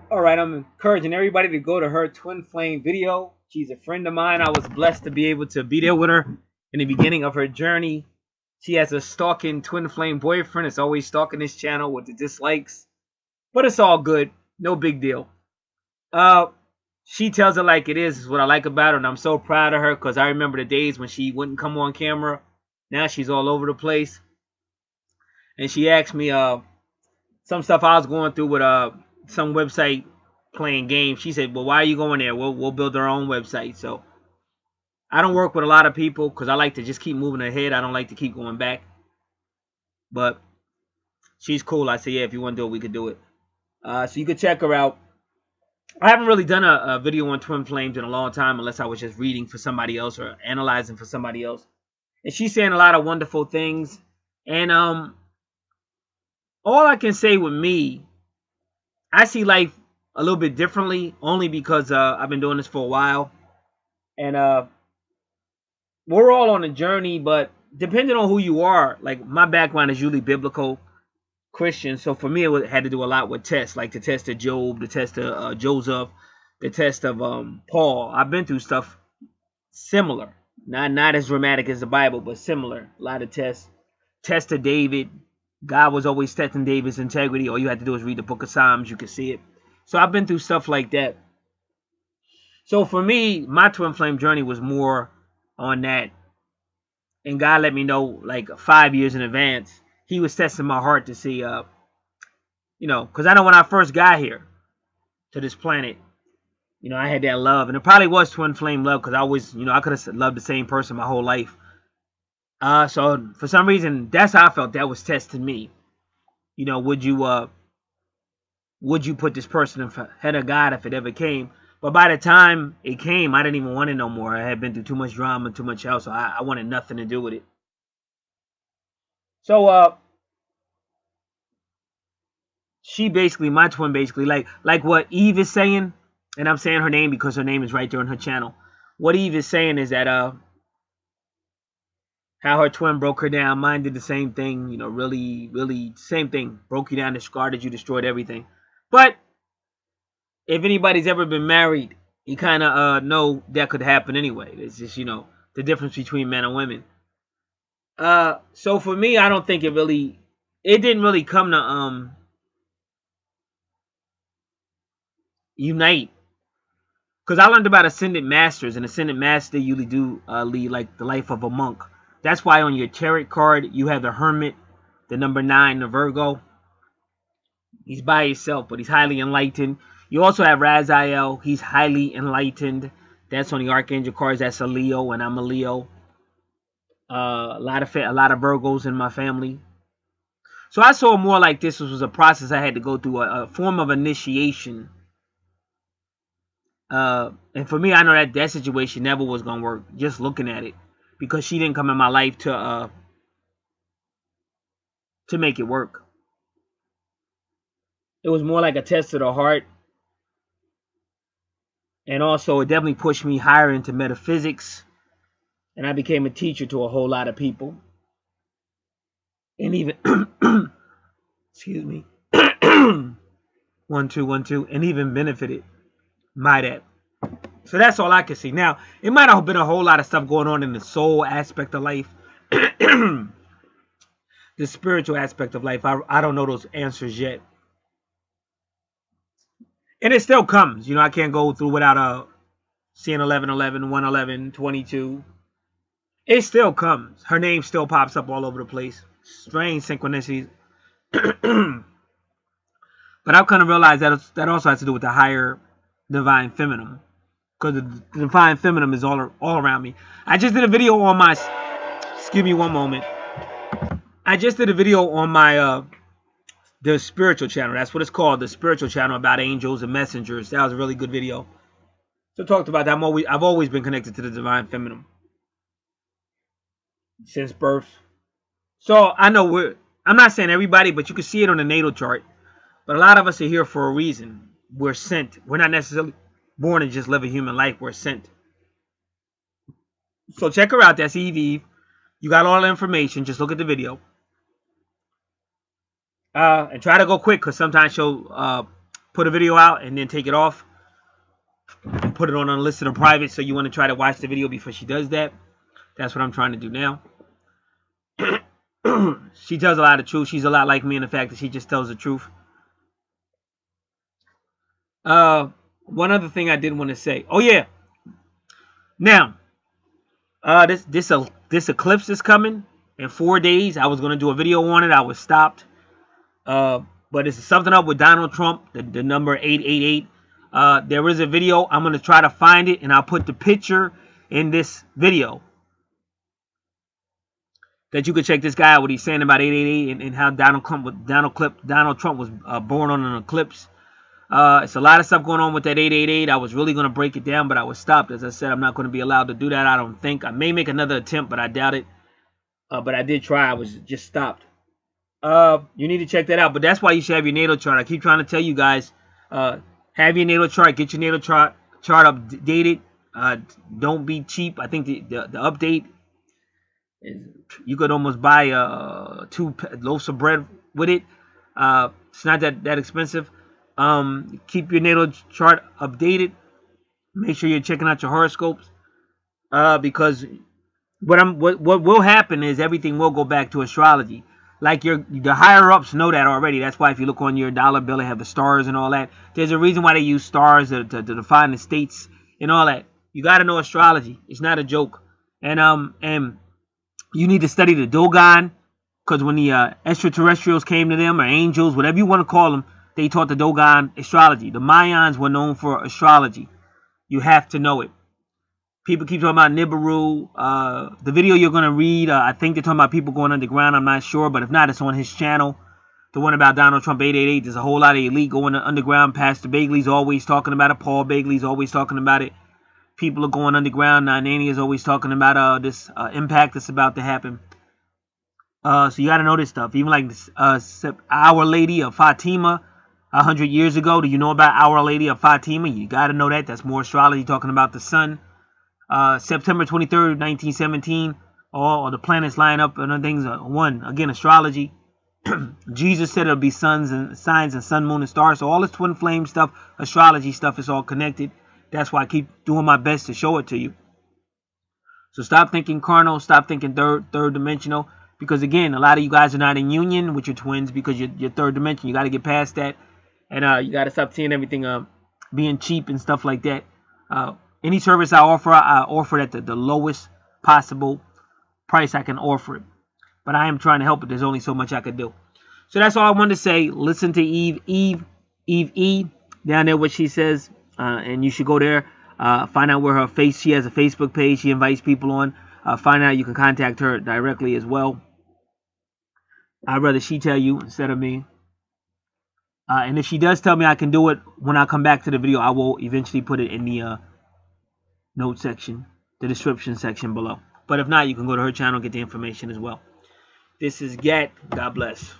All right, I'm encouraging everybody to go to her twin flame video. She's a friend of mine. I was blessed to be able to be there with her in the beginning of her journey. She has a stalking twin flame boyfriend. It's always stalking this channel with the dislikes, but it's all good. No big deal. Uh, she tells it like it is what I like about her, and I'm so proud of her because I remember the days when she wouldn't come on camera. Now she's all over the place, and she asked me some stuff I was going through with some website playing games. She said, "Well, why are you going there? We'll build our own website." So I don't work with a lot of people because I like to just keep moving ahead. I don't like to keep going back. But she's cool. I said, yeah, if you want to do it, we could do it. So you could check her out. I haven't really done a video on twin flames in a long time unless I was just reading for somebody else or analyzing for somebody else. And she's saying a lot of wonderful things. And all I can say with me, I see life a little bit differently only because I've been doing this for a while. And we're all on a journey, but depending on who you are, like my background is usually biblical Christian. So for me, it had to do a lot with tests, like the test of Job, the test of Joseph, the test of Paul. I've been through stuff similar, not as dramatic as the Bible, but similar. A lot of tests. Test of David. God was always testing David's integrity. All you had to do is read the book of Psalms. You could see it. So I've been through stuff like that. So for me, my twin flame journey was more on that. And God let me know like 5 years in advance. He was testing my heart to see, because I know when I first got here to this planet, I had that love. And it probably was twin flame love because I always, I could have loved the same person my whole life. So for some reason, that's how I felt that was testing me. Would you put this person ahead of God if it ever came? But by the time it came, I didn't even want it no more. I had been through too much drama, too much else, so I wanted nothing to do with it. So she basically, my twin basically, like what Eve is saying, and I'm saying her name because her name is right there on her channel. What Eve is saying is that how her twin broke her down. Mine did the same thing, really, really same thing. Broke you down, discarded you, destroyed everything. But if anybody's ever been married, you kind of know that could happen anyway. It's just, the difference between men and women. So for me, I don't think it didn't really come to unite. Because I learned about ascended masters, and ascended masters usually do lead like the life of a monk. That's why on your tarot card, you have the Hermit, the number 9, the Virgo. He's by himself, but he's highly enlightened. You also have Raziel. He's highly enlightened. That's on the Archangel cards. That's a Leo, and I'm a Leo. A lot of Virgos in my family. So I saw more like this was a process I had to go through, a form of initiation. And for me, I know that situation never was going to work, just looking at it. Because she didn't come in my life to make it work. It was more like a test of the heart. And also, it definitely pushed me higher into metaphysics. And I became a teacher to a whole lot of people. And even, excuse me, 1 2 1 2, and even benefited my dad. So that's all I can see. Now, it might have been a whole lot of stuff going on in the soul aspect of life. The spiritual aspect of life. I don't know those answers yet. And it still comes. I can't go through without seeing 1111, 111, 22. It still comes. Her name still pops up all over the place. Strange synchronicities. But I've kind of realized that also has to do with the higher divine feminine. Because the divine feminine is all around me. I just did a video on my... Excuse me one moment. I just did a video on my... the spiritual channel. That's what it's called. The spiritual channel about angels and messengers. That was a really good video. So talked about that. I've always been connected to the divine feminine. Since birth. So I know I'm not saying everybody, but you can see it on the natal chart. But a lot of us are here for a reason. We're sent. We're not necessarily born and just live a human life. We're sent. So check her out. That's Eve. You got all the information. Just look at the video. And try to go quick because sometimes she'll put a video out and then take it off and put it on unlisted or private. So you want to try to watch the video before she does that. That's what I'm trying to do now. She tells a lot of truth. She's a lot like me in the fact that she just tells the truth. One other thing I did want to say. Oh yeah. Now, this eclipse is coming in 4 days. I was gonna do a video on it. I was stopped. But it's something up with Donald Trump. The number 888. There is a video. I'm gonna try to find it, and I'll put the picture in this video, that you could check this guy out, what he's saying about 888 and how Donald Trump was born on an eclipse. It's a lot of stuff going on with that 888. I was really going to break it down, but I was stopped. As I said, I'm not going to be allowed to do that, I don't think. I may make another attempt, but I doubt it. But I did try. I was just stopped. You need to check that out. But that's why you should have your natal chart. I keep trying to tell you guys, have your natal chart. Get your natal chart updated. Don't be cheap. I think the update, you could almost buy 2 loaves of bread with it. It's not that expensive. Keep your natal chart updated. Make sure you're checking out your horoscopes. Because what will happen is everything will go back to astrology. Like the higher ups know that already. That's why if you look on your dollar bill, they have the stars and all that. There's a reason why they use stars to define the states and all that. You got to know astrology. It's not a joke. And you need to study the Dogon, because when the extraterrestrials came to them, or angels, whatever you want to call them, they taught the Dogon astrology. The Mayans were known for astrology. You have to know it. People keep talking about Nibiru. The video you're going to read, I think they're talking about people going underground. I'm not sure, but if not, it's on his channel. The one about Donald Trump 888. There's a whole lot of elite going underground. Pastor Bagley's always talking about it. Paul Bagley's always talking about it. People are going underground. Nanny is always talking about this impact that's about to happen. So you got to know this stuff. Even like this, Our Lady of Fatima 100 years ago. Do you know about Our Lady of Fatima? You got to know that. That's more astrology, talking about the sun. September 23rd, 1917. All the planets line up and things. One, again, astrology. Jesus said it'll be suns and signs and sun, moon, and stars. So all this twin flame stuff, astrology stuff is all connected. That's why I keep doing my best to show it to you. So stop thinking carnal. Stop thinking third dimensional. Because again, a lot of you guys are not in union with your twins because you're third dimension. You got to get past that. And you got to stop seeing everything being cheap and stuff like that. Any service I offer it at the lowest possible price I can offer it. But I am trying to help it. There's only so much I can do. So that's all I wanted to say. Listen to Eve down there, what she says. And you should go there. Find out where she has a Facebook page. She invites people on. Find out you can contact her directly as well. I'd rather she tell you instead of me. And if she does tell me I can do it, when I come back to the video, I will eventually put it in the note section, the description section below. But if not, you can go to her channel and get the information as well. This is Gat. God bless.